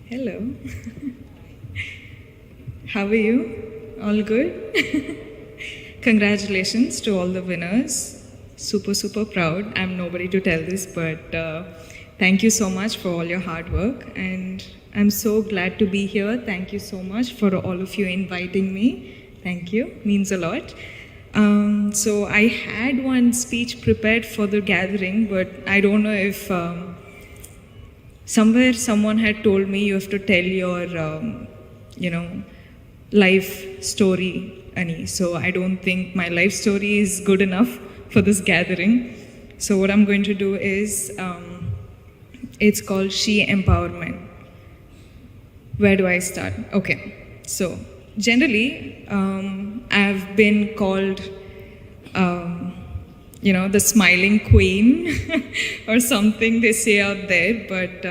Hello. How are you? All good? Congratulations to all the winners. Super, super proud. I'm nobody to tell this, but thank you so much for all your hard work. And I'm so glad to be here. Thank you so much for all of you inviting me. Thank you. Means a lot. So I had one speech prepared for the gathering, but I don't know if somewhere someone had told me you have to tell your, life story, Ani. So I don't think my life story is good enough for this gathering. So what I'm going to do is, it's called She Empowerment. Where do I start? Okay, so generally, I've been called, the smiling queen or something they say out there, but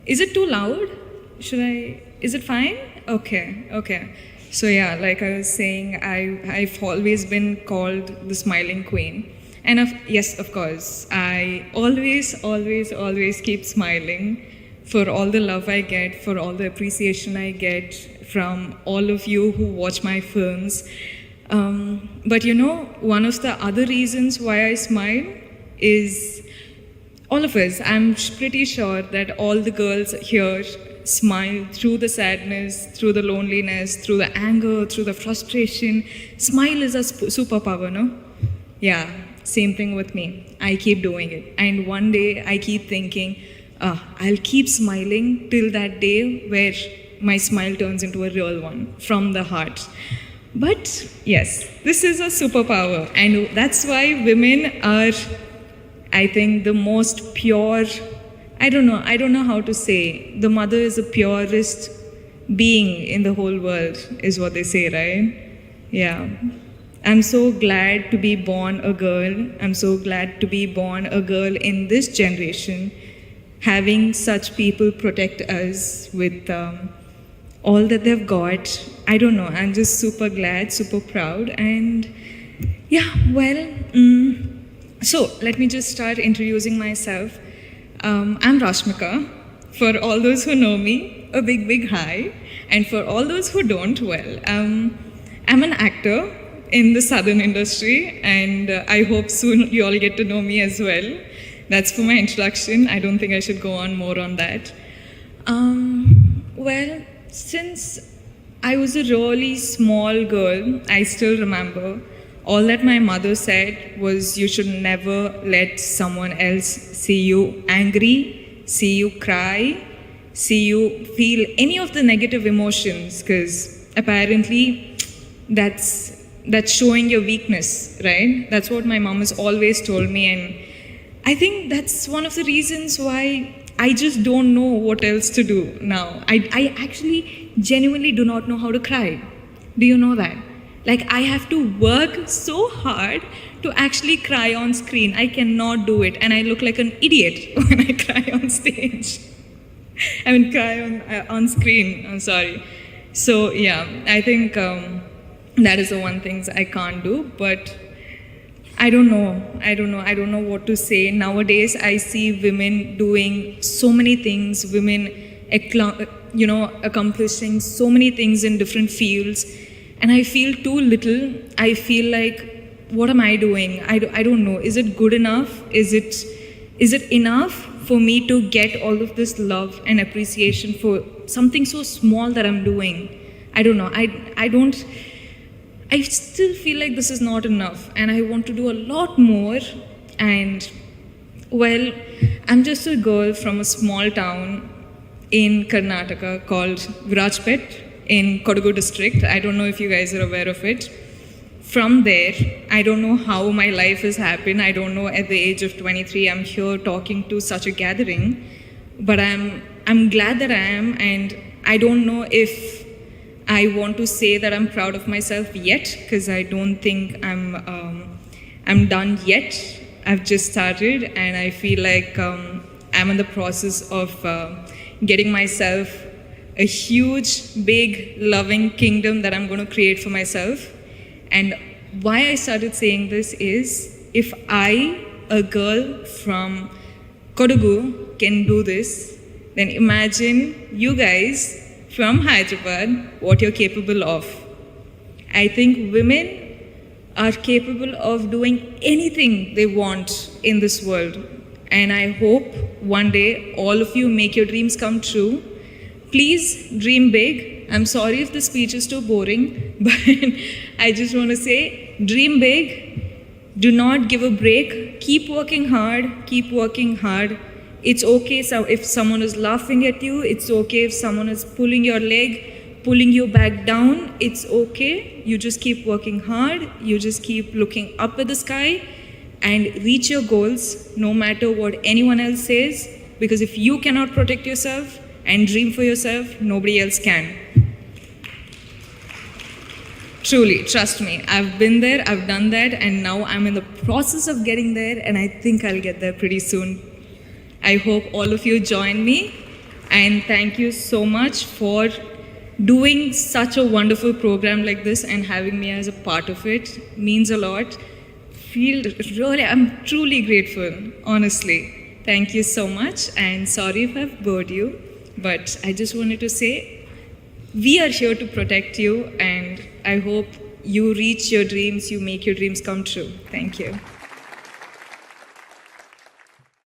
is it too loud? Is it fine? Okay. So yeah, like I was saying, I've always been called the smiling queen. And yes, of course, I always keep smiling for all the love I get, for all the appreciation I get from all of you who watch my films. But one of the other reasons why I smile is all of us. I'm pretty sure that all the girls here smile through the sadness, through the loneliness, through the anger, through the frustration. Smile is a superpower, no? Yeah, same thing with me. I keep doing it. And one day I keep thinking, I'll keep smiling till that day where my smile turns into a real one from the heart. But yes, this is a superpower, and that's why women are, I think, the most pure. I don't know how to say. The mother is the purest being in the whole world, is what they say, right? Yeah. I'm so glad to be born a girl. I'm so glad to be born a girl in this generation, having such people protect us with all that they've got. I don't know, I'm just super glad, super proud. And yeah, so let me just start introducing myself. I'm Rashmika. For all those who know me, a big hi. And for all those who don't, I'm an actor in the southern industry, and I hope soon you all get to know me as well. That's for my introduction. I don't think I should go on more on that. Since I was a really small girl, I still remember all that my mother said was you should never let someone else see you angry, see you cry, see you feel any of the negative emotions, because apparently that's showing your weakness, right? That's what my mom has always told me, and I think that's one of the reasons why I just don't know what else to do now. I actually genuinely do not know how to cry. Do you know that? Like, I have to work so hard to actually cry on screen. I cannot do it, and I look like an idiot when I cry on stage. Cry on screen, I'm sorry. So yeah, I think that is the one thing I can't do, but I don't know what to say. Nowadays, I see women doing so many things, women, accomplishing so many things in different fields, and I feel too little. I feel like, what am I doing? I don't know. Is it good enough? Is it enough for me to get all of this love and appreciation for something so small that I'm doing? I don't know. I still feel like this is not enough, and I want to do a lot more. And I'm just a girl from a small town in Karnataka called Virajpet in Kodagu district. I don't know if you guys are aware of it. From there, I don't know how my life has happened. I don't know, at the age of 23, I'm here talking to such a gathering, but I'm glad that I am, and I don't know if I want to say that I'm proud of myself yet, because I don't think I'm done yet. I've just started, and I feel like I'm in the process of getting myself a huge, big, loving kingdom that I'm going to create for myself. And why I started saying this is, if I, a girl from Kodagu, can do this, then imagine you guys from Hyderabad what you're capable of. I think women are capable of doing anything they want in this world. And I hope one day all of you make your dreams come true. Please dream big. I'm sorry if the speech is too boring, but I just want to say dream big. Do not give a break. Keep working hard. Keep working hard. It's okay if someone is laughing at you. It's okay if someone is pulling your leg, pulling you back down. It's okay. You just keep working hard. You just keep looking up at the sky and reach your goals no matter what anyone else says. Because if you cannot protect yourself and dream for yourself, nobody else can. Truly, trust me, I've been there, I've done that, and now I'm in the process of getting there, and I think I'll get there pretty soon. I hope all of you join me, and thank you so much for doing such a wonderful program like this and having me as a part of it. It means a lot. I'm truly grateful, honestly. Thank you so much, and sorry if I've bored you, but I just wanted to say, we are here to protect you, and I hope you reach your dreams, you make your dreams come true. Thank you.